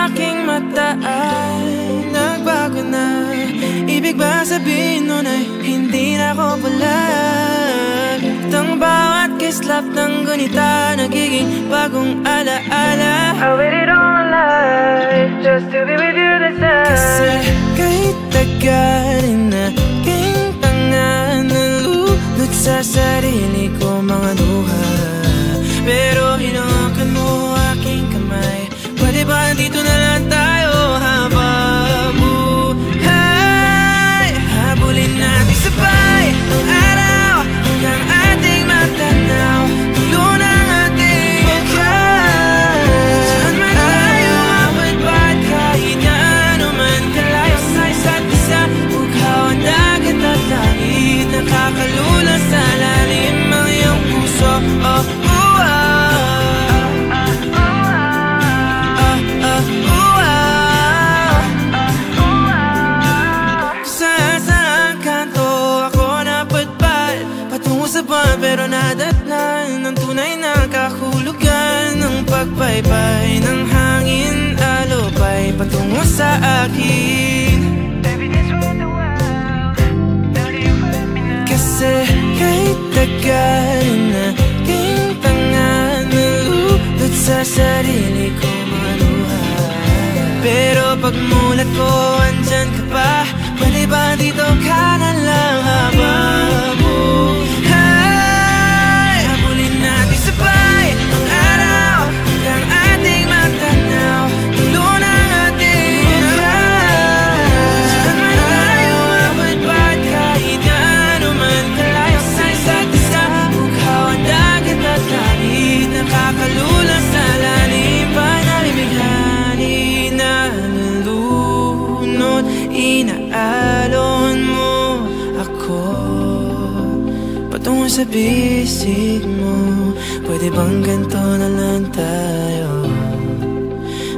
aking mata ay nagbago na. Ibig ba sabihin nun ay hindi na ako palag? Tang bawat kislap ng gunita nagiging bagong alaala. I waited all my life just to be with you this time. Kasi kahit tagal na aking tanga, nalulot sa sarili ko mga luha. Pero hinawakan mo aking kamay. Pwede ba dito na lang tayo habang buhay? Habulin natin sabay ang araw hanggang ating matanaw. Tulo ng ating buhay. Saan man tayo abot ba't kahit ano man kalayo sa isa't isa. Bughaw ang dagat at langit, nakakalula sa lalim ang iyong puso. Pero nadatnan ng tunay na kahulugan ng pagpaypay ng hangin, alupay patungo sa akin. Kasi kahit tagal na aking tanga, nalulot sa sarili ko mga luha. Pero pagmulat ko andyan ka pa. Pwede ba dito ka na lang habang inaalon mo ako patungo sa bisig mo. Pwede bang ganito na lang tayo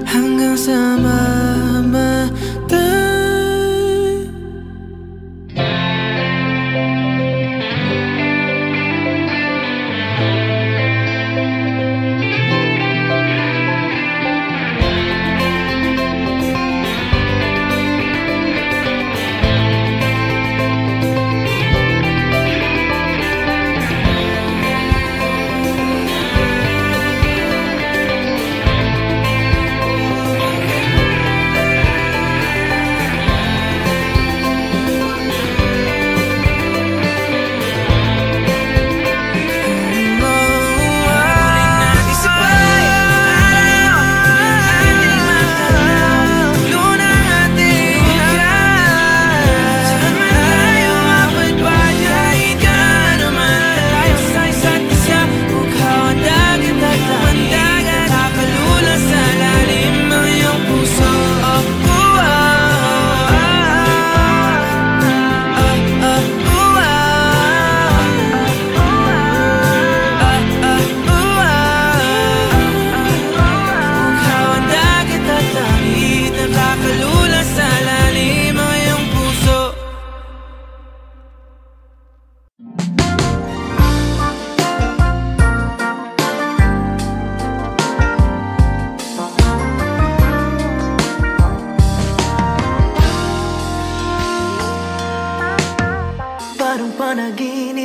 hanggang sa mamatay?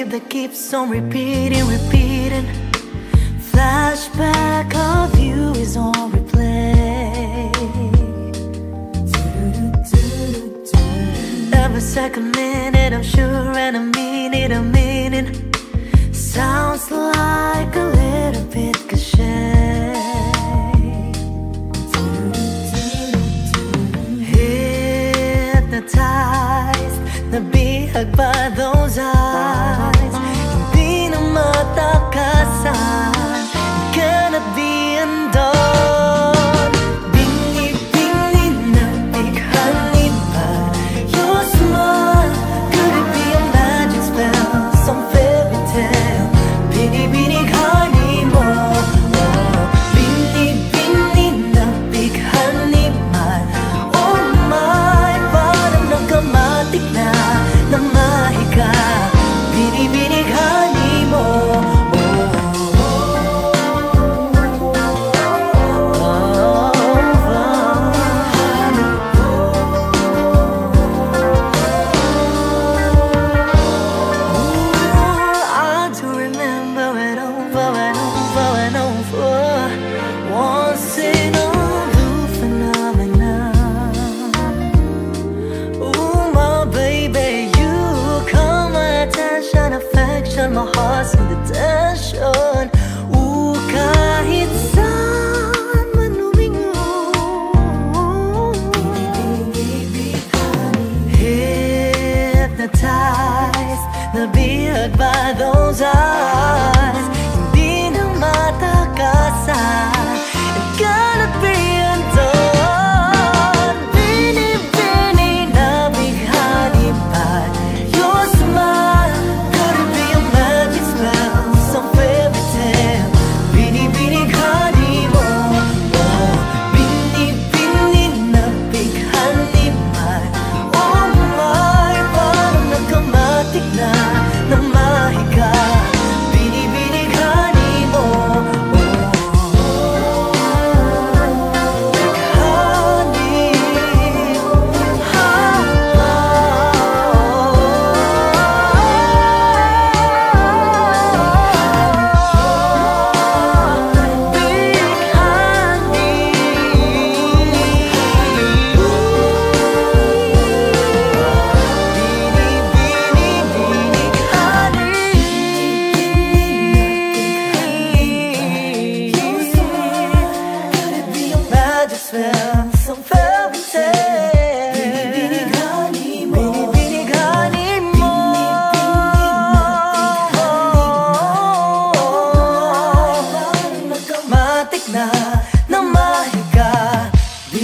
That keeps on repeating, repeating. Flashback of you is on replay. Every second minute I'm sure, and I mean it, I mean it. Sounds like a little bit cliche. Hypnotized, nabihag by those eyes. Hindi na matakasan, cannot be undone. Bini-bini na bighanin pa. Your smile, could it be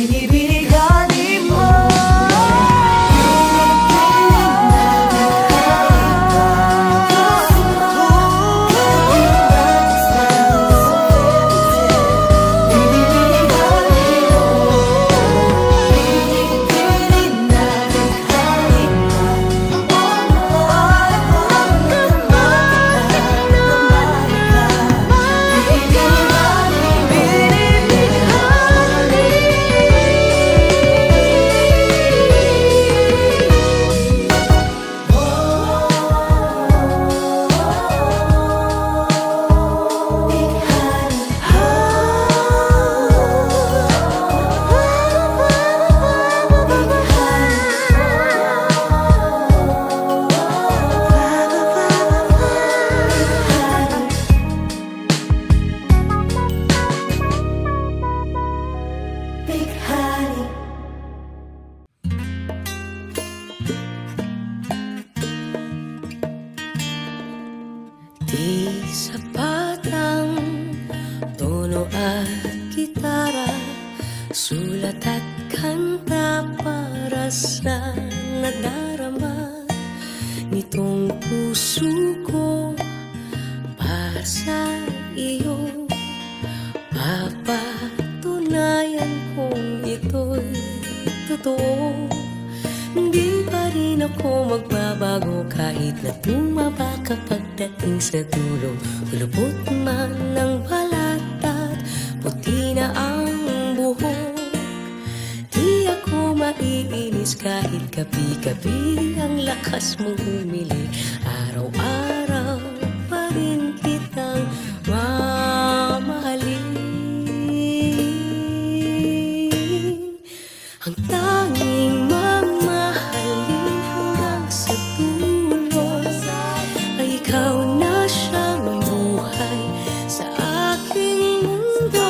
Binibigani mo. Di sapat ang tono at gitara, sulat at kanta para sa nadarama nitong puso ko. Para sa iyo, papatunayan kong ito'y totoo. Hindi pa rin ako magbabago kahit na tumaba ka pagdating sa dulo. Kulubot man ng balat at puti na ang buhok. Di ako maiinis kahit gabi-gabi ang lakas mong humili. Araw-araw pa rin kitang mamahalin. Ang tanging mamahalin hanggang sa dulo ay ikaw na siyang buhay sa aking mundo.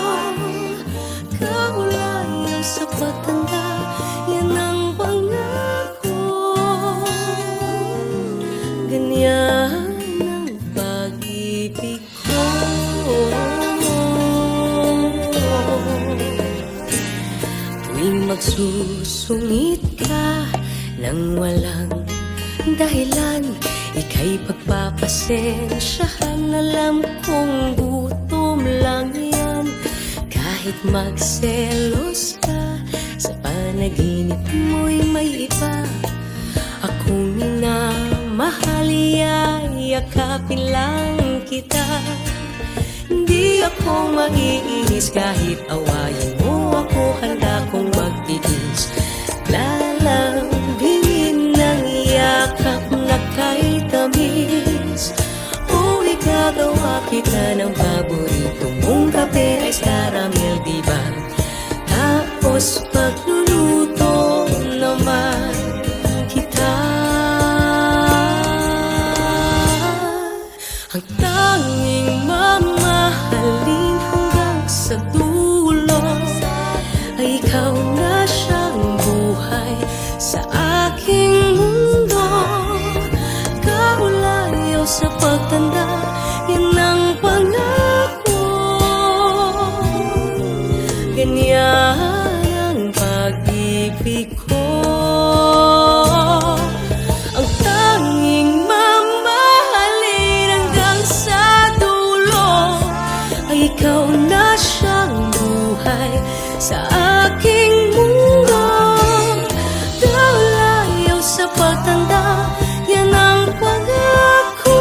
Kaulayan sa pagtanda, yan ang pangako. Ganyan ang pag-ibig ko. Tuwing magsusungit ka nang walang dahilan, ika'y pagpapasensyahan. Alam kong gutom lang yan. Kahit magselos ka, sa panaginip mo'y may iba. Akong minamahal, yakapin lang kita. Hindi ako maiinis kahit awayin mo ako, handa kong magtiis. Lalambingin ng yakap na kay tamis. O ikagawa kita ng paborito mong kape, ice caramel, diba? Tapos pagluluto naman kita. Ang tanging mamahalin hanggang sa dulo ay ikaw na siyang buhay sa aking mundo. Kaulayaw sa pagtanda, yan ang pangako. Ganyan ang pag-ibig ko. Ang tanging mamahalin hanggang sa dulo ay ikaw na siyang buhay sa aking mundo. Kaulayaw sa pagtanda, yan ang pangako.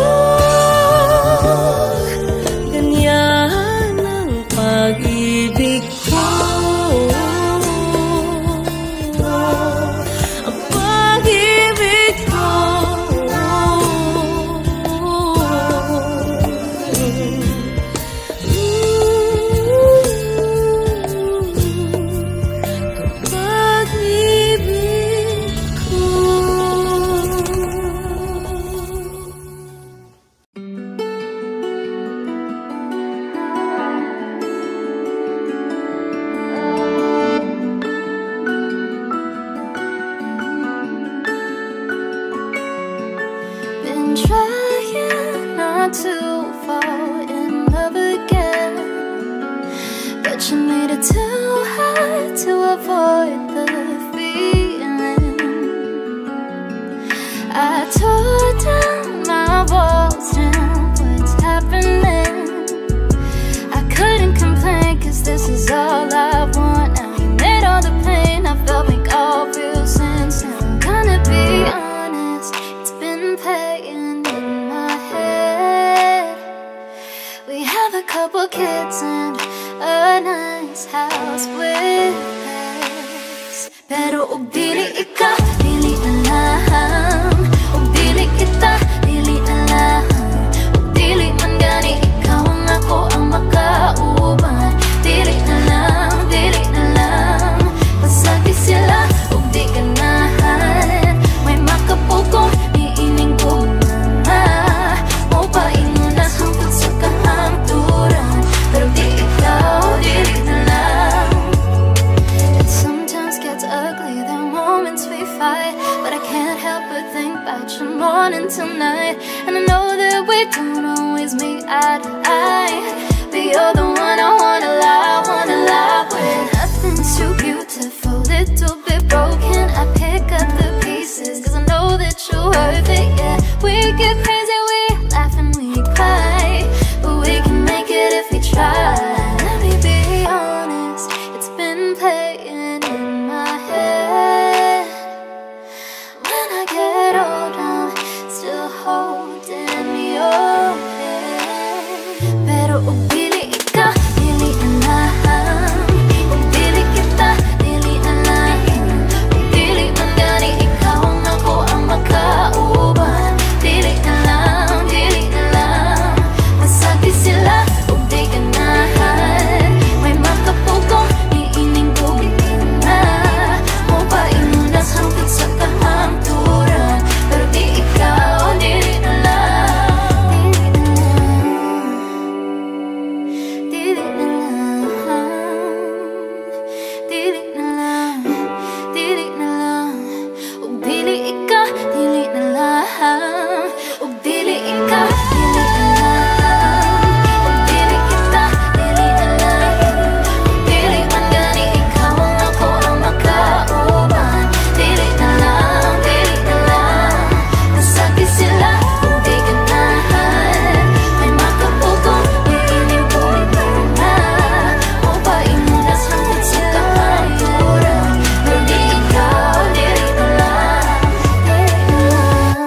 Ganyan ang pag-ibig ko. couple kids and a nice house with pets. Pero ug dili ikaw, dili na lang. Ug dili kita, dili na lang. Ug dili man gani ikaw ang ako ang makauban. Dili na lang, dili na lang. Pasagi sila, ug di ganahan. May makapugong, iining ko na. Mo pa ingon na hangtod sa kahangturan. Pero di ikaw, dili na lang. It sometimes gets ugly, there are moments we fight, but I can't help but think about you morning till night. And I know that we don't always meet eye to eye, but you're the one I wanna lie with. Nothing's too beautiful, little bit broken. I pick up the pieces, cause I know that you're worth it, yeah. We get crazy, we laugh and we cry, but we can make it if we try. Let me be honest, it's been playing in my head. When I get old, I'm still holding your hand. Pero dili ikaw, dili na lang. Dili kita, dili na lang. Dili man gani ikaw ang ako ang makauban. Dili na lang, dili na lang. Masagi sila, ug di ganahan. May makapugong, iining ko na. Mo pa inunas hangtod sa kahangturan. Pero di ikaw, dili na lang. Dili na lang. Dili na lang. Dili na lang. Ug dili ikaw, dili na lang. Ug dili ikaw, dili na lang. Ug dili kita, dili na lang. Dili man gani ikaw ang ako ang makauban. Dili na lang, dili na lang. Kasagi sila, ug di ganahan. May makapugong, iining ko na. Mo pa inunas hangtod sa kahangturan. Pero di ikaw, dili na lang. Dili na lang.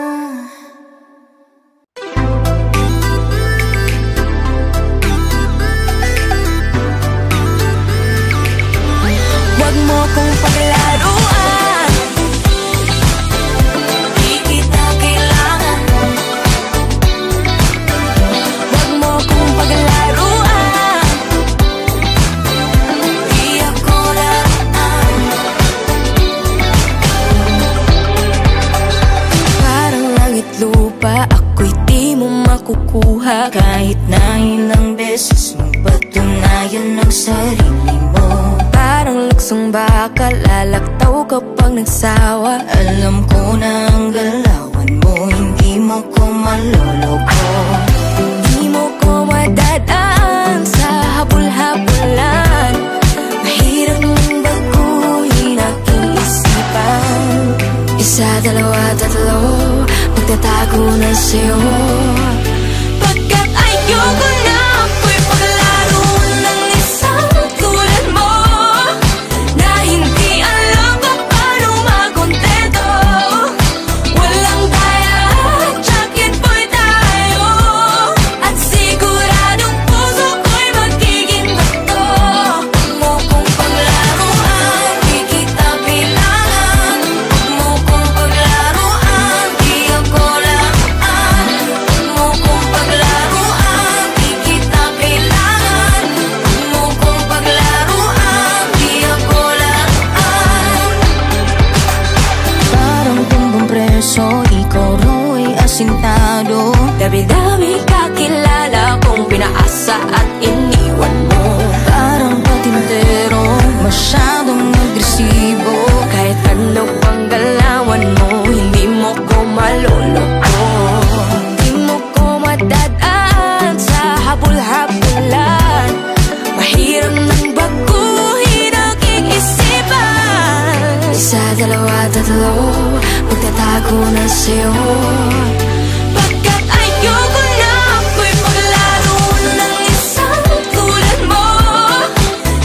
Huwag mo kong paglaruan, di kita kailangan. Huwag mo kong paglaruan, di ako laruan. Parang langit lupa, ako'y di mo makukuha. Kahit na ilang beses magpatunayan ang sarili mo. Parang luksong bakal, lalaktaw kapag nagsawa. Alam ko na ang galawan mo, hindi mo ko maloloko. Di mo ko madadaan sa habul-habulan. Mahirap nang baguhin aking isipan. Isa, dalawa, tatlo, magtatago na sa'yo. Pagkat ayoko na ako'y paglaro ng isang tulad mo, na hindi alam kung paano makontento. Walang daya, jacket boy tayo, at siguradong puso ko'y magiging bato. Huwag mo kong paglaruan, di kita kailangan. Huwag mo kong paglaruan, di ako laruan. Huwag mo kong paglaruan, di kita kailangan. Huwag mo kong paglaruan, di ako laruan. Parang tumbang preso, ikaw raw ay asintado. Dami-dami kakilala kong pinaasa at iniwan mo. Parang patintero, masyadong agresibo. Kahit ano pang galawan mo, hindi mo ko maloloko. Hindi mo ko madadaan sa habul-habulan. Mahirap nang baguhin aking isipan. Isa, dalawa, tatlo, magtatago na sa'yo. Pagkat ayoko na ako'y paglaro ng isang tulad mo,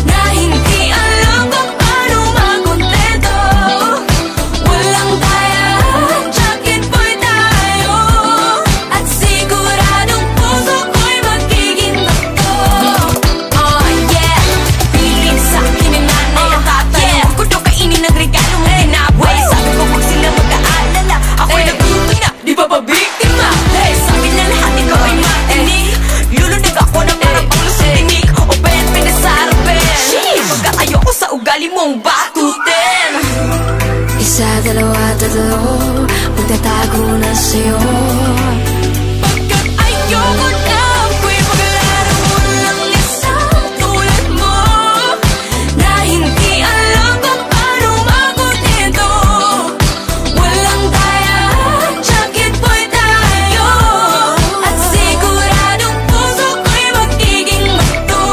na hindi alam kung paano makontento. Walang daya, jacket boy tayo, at siguradong puso ko'y magiging bato. dalawa, tatlo, magtatago na sa'yo. Pagkat ayoko na ako'y maglaro ng isang tulad mo, na hindi alam kung paano makontento. Walang daya, jacket boy tayo, at siguradong puso ko'y magiging bato.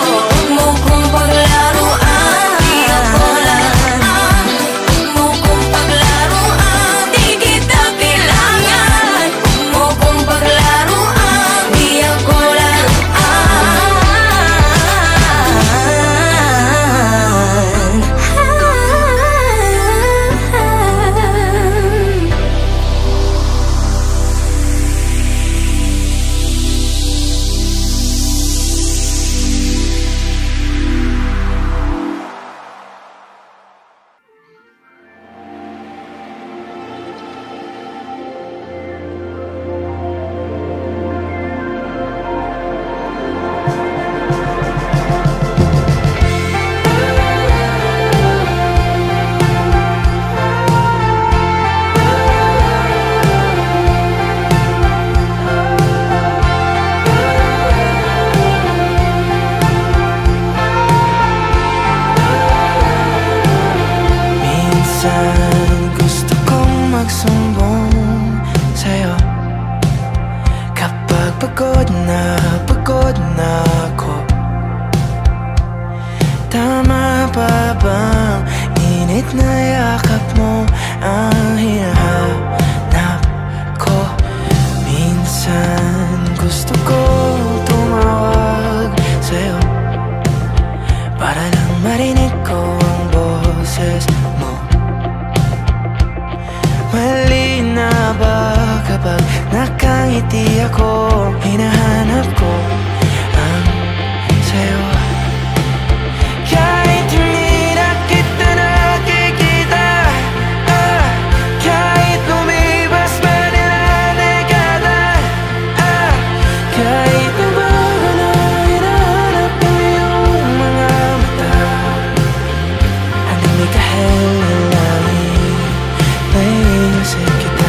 Huwag mo kong paglaruan, di ako lang. Huwag mo kong paglaruan, di kita kailangan. Huwag mo kong paglaruan, di ako lang. Minsan gusto kong magsumbong sa'yo kapag pagod na ako. Tama pa bang init na yakap mo ang hinahanap ko? Minsan gusto ko tumawag sa'yo para lang marinig ko ang boses mo. Mali na ba kapag nakangiti ako? Hinahanap ko ang sayo. Kahit hindi na kita nakikita, kahit lumipas pa nila dekada, kahit nabago na hinahanap ko yung mga mata, hanggang may kahel na langit, naiisip kita.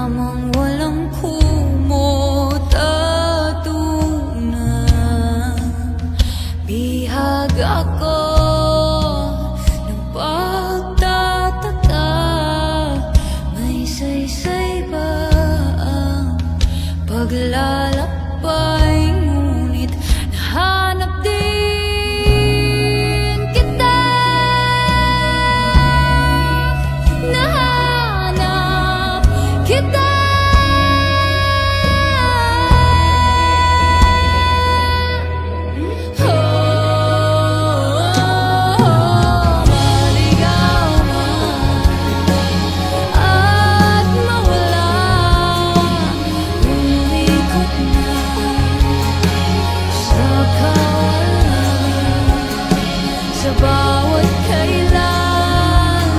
lamang walang kumot at una. Bihag ako ng pagtataka, may saysay ba ang paglalakbay? Ngunit nahanap din kita, nahanap kita. Maligaw man at mawala, umikot na sa kawalan. Sa bawat kailan,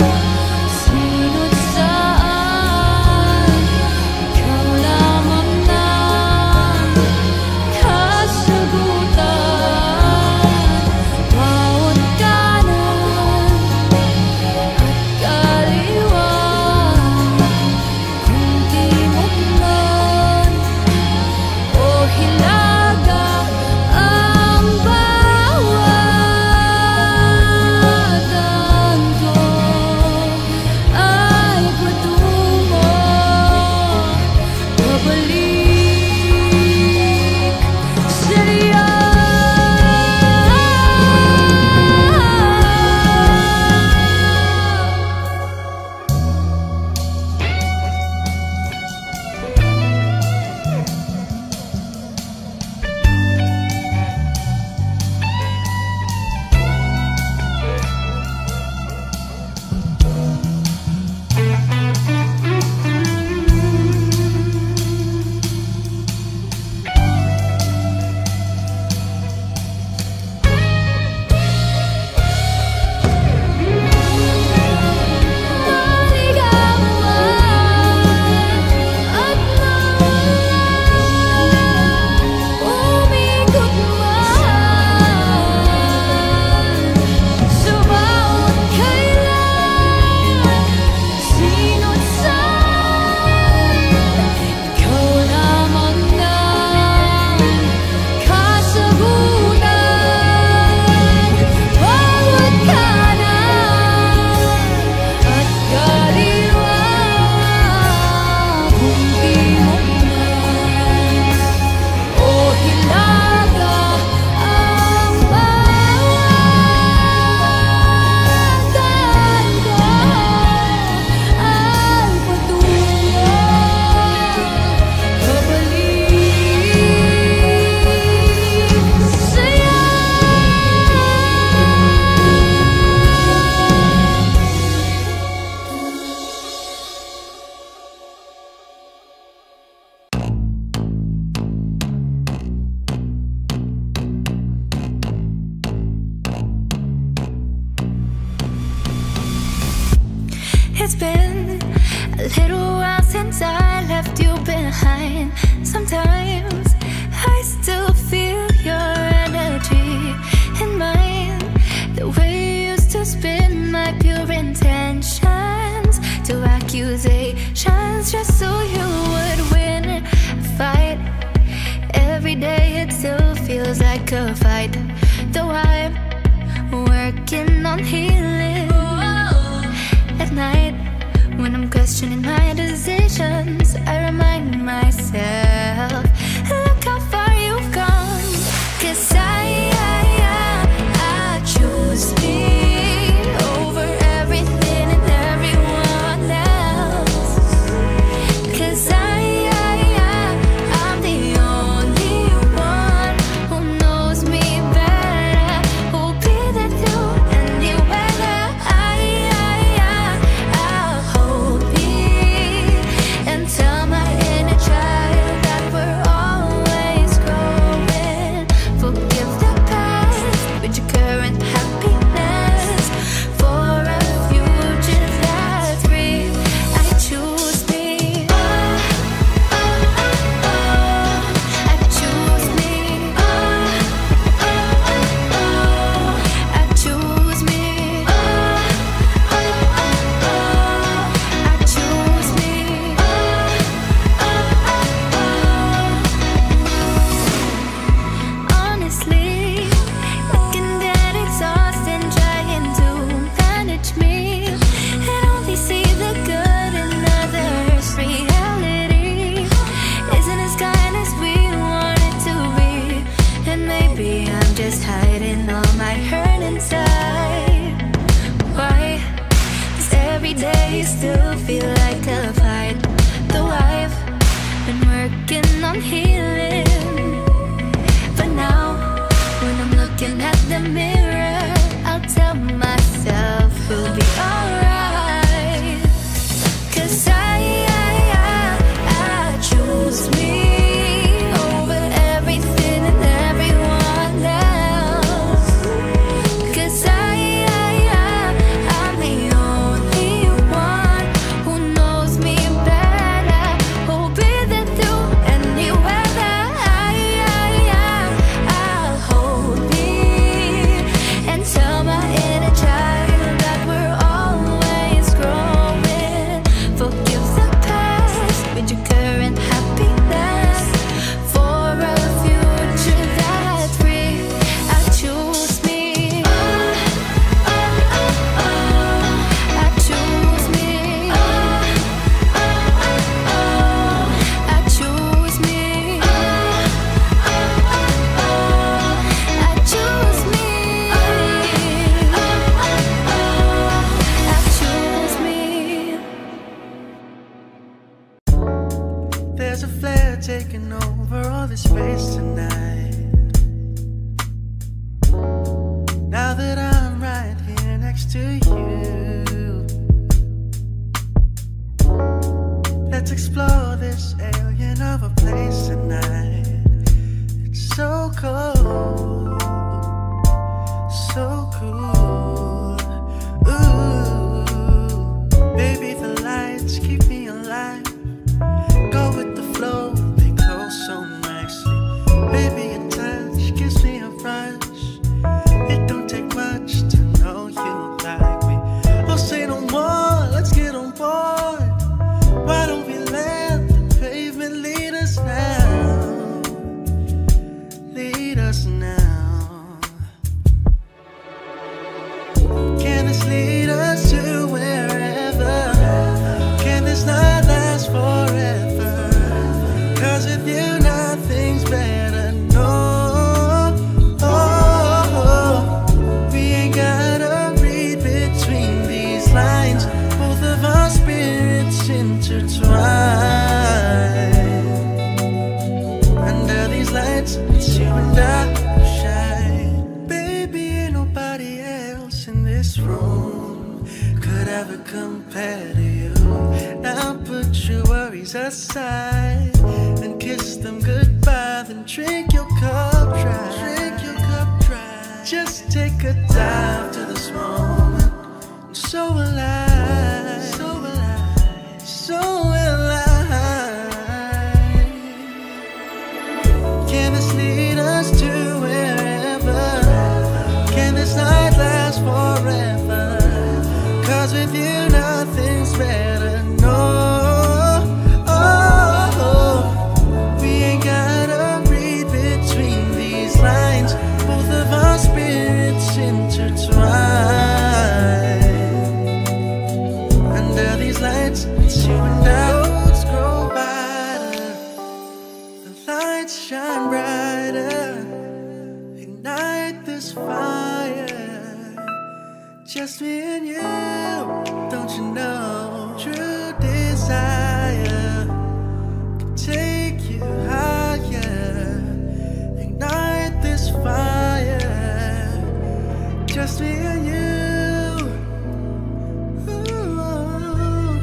sino't saan, ikaw lamang na kasagutan. Bawat kanan at kaliwa, kung timog man o hilaga, ang bawat anto ay patungo pabalik sa'yo. Maligaw It's been a little while since I left you behind. Sometimes I still feel your energy in mine. The way you used to spin my pure intentions to accusations just so you would win a fight. Every day it still feels like a fight, though I'm working on healing. At night, when I'm questioning my decisions, I remind myself, look how far you've gone. 'Cause I choose me over everything and everyone else. 'Cause I'm the only one who knows me better, who'll be there through any weather. I'll hold me and tell my on healing. But now, when I'm looking at the mirror, I'll tell myself we'll be alright. 'Cause I choose me over everything and everyone else. 'Cause I'm the only one who knows me better, who'll be there through any weather. I'll hold me and tell my inner child that we're always growing. Forgive the past with your current happiness for a future that's free. I choose me. I choose me. I choose me. I choose me. I choose me. There's a flare taking over all this space tonight. Now that I'm right here next to you, let's explore this alien of a place tonight. It's so cold, so cool. Ooh, baby, the lights keep me alive. Go with the flow, they close so nicely. Baby, your touch gives me a rush. It don't take much to know you like me. I'll say no more, let's get on board. Why don't we let the pavement lead us now? Lead us now. Can this lead us to wherever? Can this not last forever? 'Cause with you nothing's better, no. We ain't gotta read between these lines. Both of our spirits intertwine. Under these lights, it's you and I who shine. Baby, ain't nobody else in this room could ever compare to you. Now put your worries aside and kiss them goodbye. Then drink your cup dry. Drink your cup dry. Just take a dive to this moment. I'm so alive, so alive, so alive. Can this lead us to wherever? Can this night last forever? 'Cause with you nothing's better, no. We ain't gotta read between these lines. Both of our spirits intertwine. Under these lights, it's you and I. Roads grow wider, the lights shine brighter. Ignite this fire, just me and you. Don't you know? True desire can take you higher. Ignite this fire, just me and you. Ooh.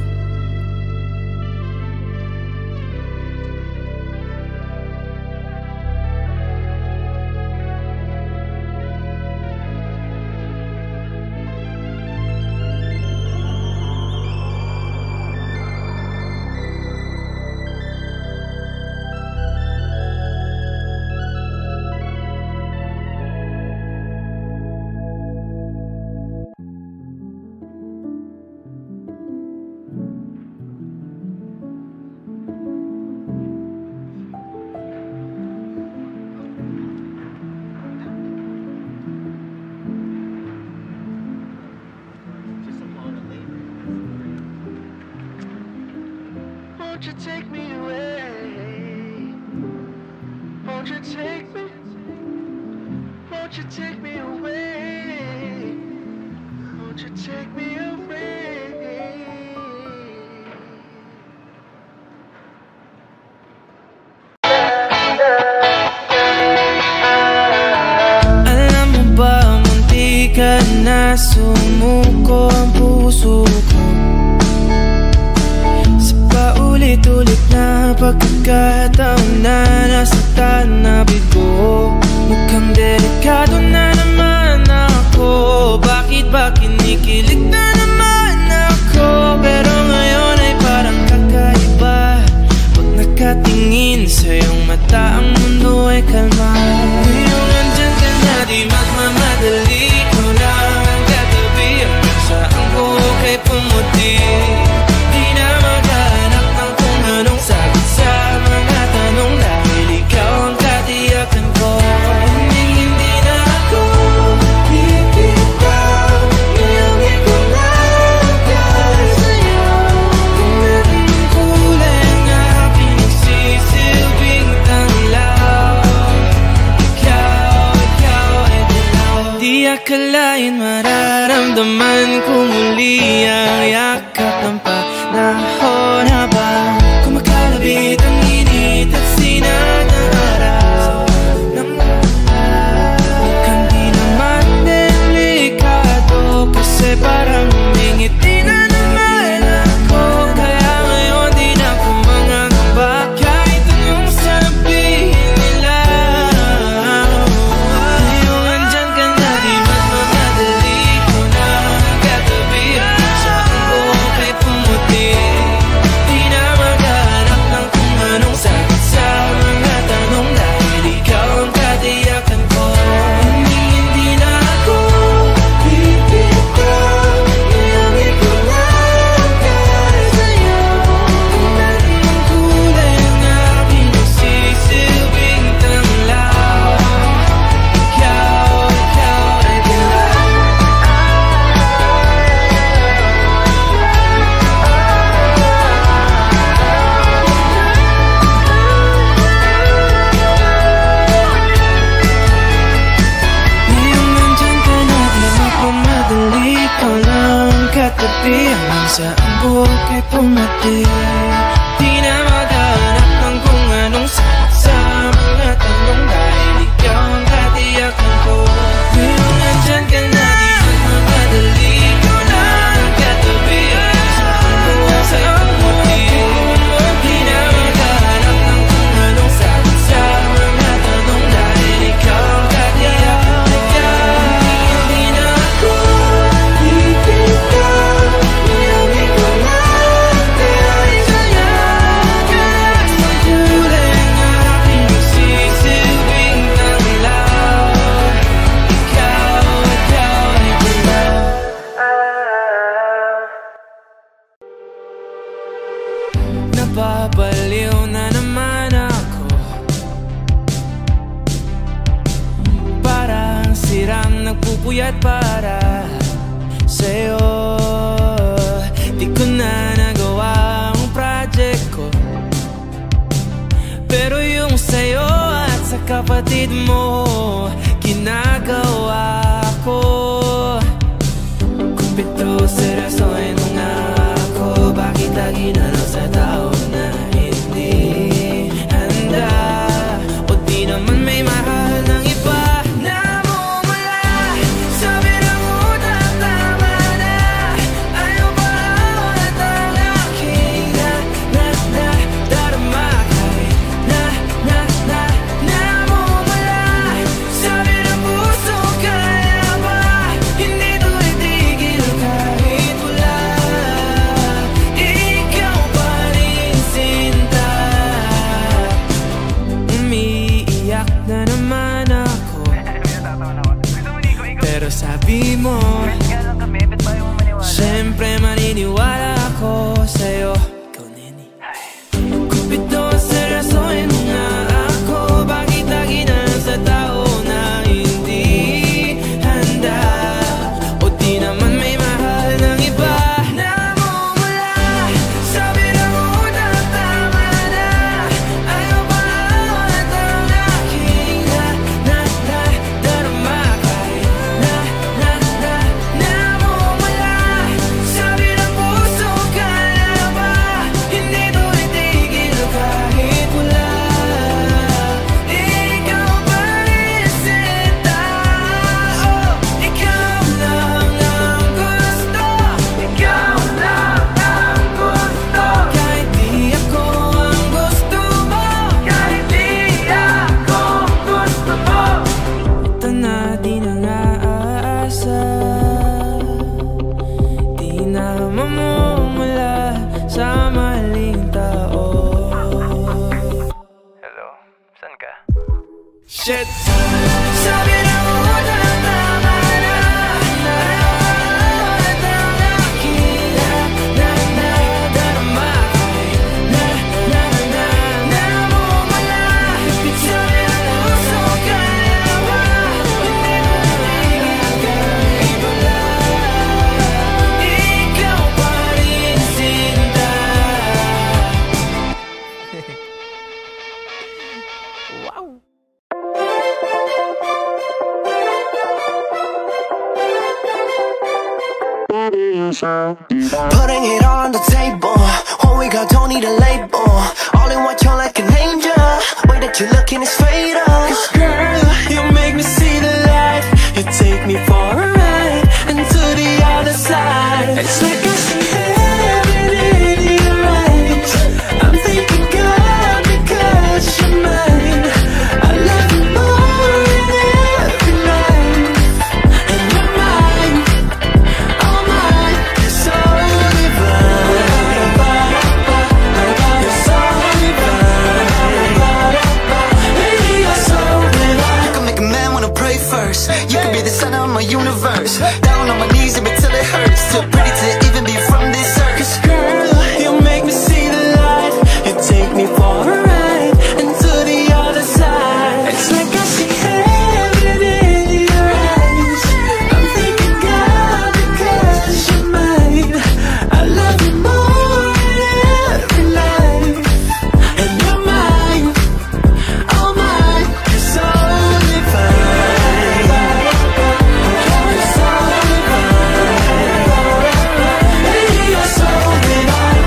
Won't you take me away? Won't you take me? Won't you take me away? Won't you take me away? na sumuko ang puso ko sa paulit-ulit na pagkakataon na nasaktan na bigo. Mukhang delikado na naman ako. Bakit ba kinikilig na naman ako? Pero ngayon ay parang kakaiba. Pag nakatingin sa iyong mata, ang mundo ay kalma. Ngayong andyan ka na, di magmamadali. Ikaw lang ang katabi. Hanggang saan ko kay pumuti. Di na maghanap ng kung anong sagot sa mga tanong, dahil ikaw ang katiyakan ko. Hindi na ako bibitaw. Ngayong ikaw lang dahil sa'yo. Kung anong kulay ang aking nagsisilbing tanglaw. Ikaw ay dilaw. Di akalain mararamdaman ko muli ang yakap ng panahon habang kumakalabit ang init at sinat ng araw. Mukhang di naman delikado kasi parang humingiti na naman ako. Kaya ngayon di na ako mangangamba kahit anong sabihin nila. Ngayong andyan ka na, di magmamadali. Ikaw na ang katabi. Hanggang saan ko kay pumuti. Di na maghanap ng kung anong sagot sa mga tanong, dahil ikaw ang katiyakan ko. Hindi na ako bibitaw. Ngayong ikaw lang dahil sa'yo. Kung anong kulay ang aking nagsisilbing tanglaw. Ikaw ay dilaw. Ngayong nandyan ka na, di magmamadali. Ikaw lang ang katabi. Hanggang saan buhok ay pumati. Di na maghanap ng kung anong sagot sa mga tanong, dahil ikaw ang katiyakan ko. Ngayong nandyan ka na, di magmamadali. Ikaw lang ang katabi. Hanggang saan buhok ay pumati. Di na maghanap ng kung anong sagot sa mga tanong, dahil ikaw ang katiyakan ko. Hindi na ako bibitaw. Ngayong ikaw lang dahil sa'yo. Kahit ang kulay ang aking nagsisilbing tanglaw. Ikaw ay dilaw. Napapaliw na naman ako. Parang sirang nagpupuyat para sa'yo. Di ko na nagawa ang project ko, pero yung sa'yo at sa kapatid mo ginagawa ko. Kumpito seryoso ay mga ako. Bakit lagi na lang sa tao na hindi handa? O di naman may mahal ng iba na mumula sa birang utak, tama na. Ayaw pa ulit ang aking darama. Kahit na mumula sa birang puso. Kaya ba hindi to itigil kahit wala? Ikaw pa rin sinta. Umiiyak na naman ako, pero sabi mo siyempre maniniwala ako sa'yo. Ikaw, neni. Kumpito seryosoin mo nga ako. Bakit lagi na lang sa tao na hindi handa? O di naman may mahal ng iba na mumula sa birang utak, tama na. Ayaw pa ulit ang aking darama. Kahit na mumula sa birang puso. Kaya ba Shit. Sabi na mo tama na. Putting it all on the table. All we got don't need a label. All in white, you're like an angel. Way that you looking is fatal. 'Cause girl, you make me see the light. You take me for a ride and to the other side. It's like I see heaven in your eyes. I'm thinking God because you're mine. I love you more than every life. And you're mine, all mine. You're so divine. You're so divine. Baby, you're so divine. You can make a man wanna pray first. You can be the center of my universe. Down on my knees even till it hurts. Too pretty to even be from this earth. 'Cause girl, you make me see the light. You take me for a ride and to the other side. It's like I see heaven in your eyes. I'm thinking God because you're mine. I love you more than every life. And you're mine, all mine. You're so divine. You're so divine. Baby, you're so divine.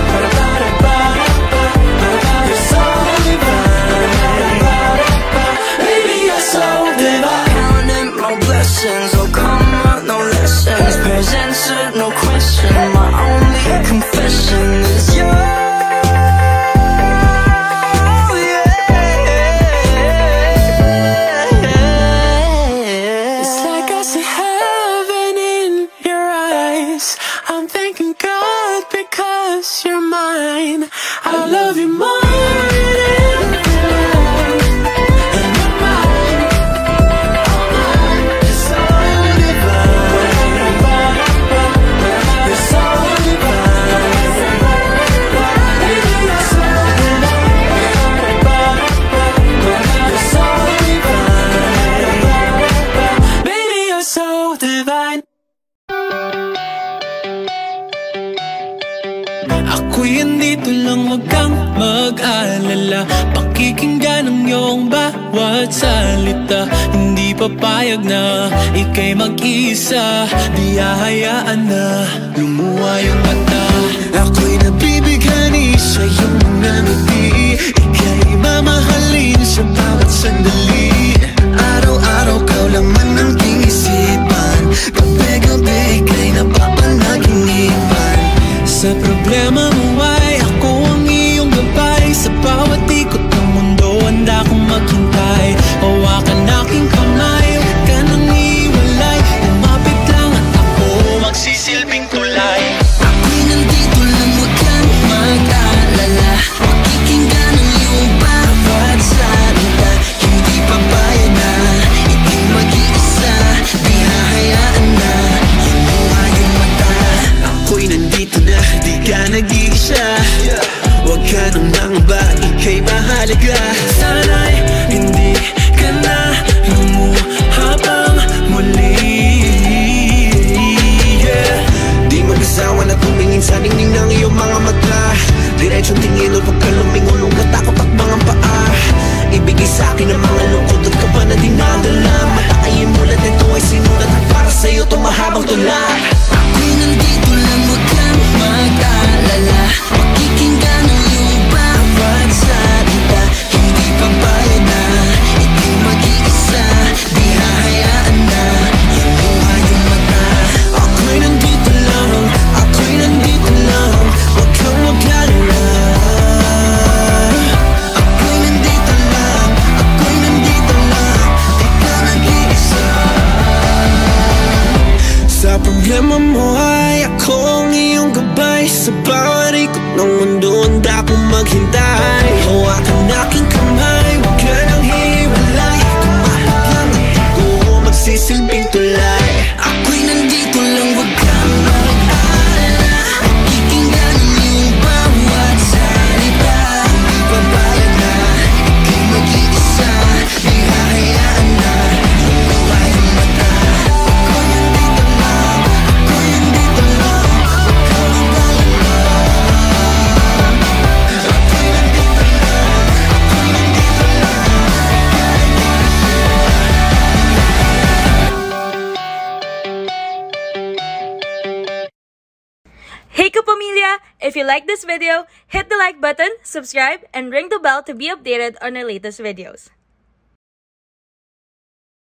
You're so divine. Baby, you're so divine. Counting my blessings, oh come on, no lessons. Presents with no question. My only confession is you. It's like I see heaven in your eyes. I'm thanking God because you're mine. I love you more than every life. And you're mine, all mine. You're so divine. You're so divine. Baby, you're so divine. You're so divine. Baby, you're so divine. Ako'y andito lang, wag kang mag-alala. Pakikinggan ang iyong bawat salita. Hindi papayag na ika'y mag-isa. Di hahayaan na lumuha yung mata. Ako'y nabibigani sa iyong mga ngiti. Ika'y mamahalin sa bawat sandali. Araw-araw ka laman ng aking isipan. Gabi-gabi ika'y napapanaginipan. Sa problema mo ay ako ang iyong gabay. Sa bawat ikot ng mundo handa kong maghintay. Hawakan aking kamay, huwag ka nang iwalay. Lumapit lang at ako magsisilbing tulay. Ako'y nandito lang, huwag kang mag-alala. Pakikinggan ang iyong bawat salita. Hindi papayag na ika'y mag-iisa. Di hahayaan na lumuha yung mata. Ako'y nandito na, di ka nag-iisa. Huwag ka nang mangamba, ika'y mahalaga. Sana'y hindi ka na lumuha pang muli. Di mag-asawa na tumingin sa ningning ng iyong mga mata. Diretsong tingin o pagka lumingulong matakot at mga paa. Ibigay sa akin ang mga lungkot at kaba na dinadala. Matakayin mo lahat ito ay sinulat at para sa'yo itong mahabang tula. Ako'y nandito lang, huwag kang mag-alala. Pakikinggan ang iyong bawat salita. Hindi papayag na ika'y mag-iisa. Di hahayaan na lumuha yung mata. Ako'y nandito lang, ako'y nandito lang. Huwag kang mag-alala. Ako'y nandito lang, ako'y nandito lang. Di ka nag-iisa. Sa problema Pamilya, if you like this video, hit the like button, subscribe, and ring the bell to be updated on our latest videos.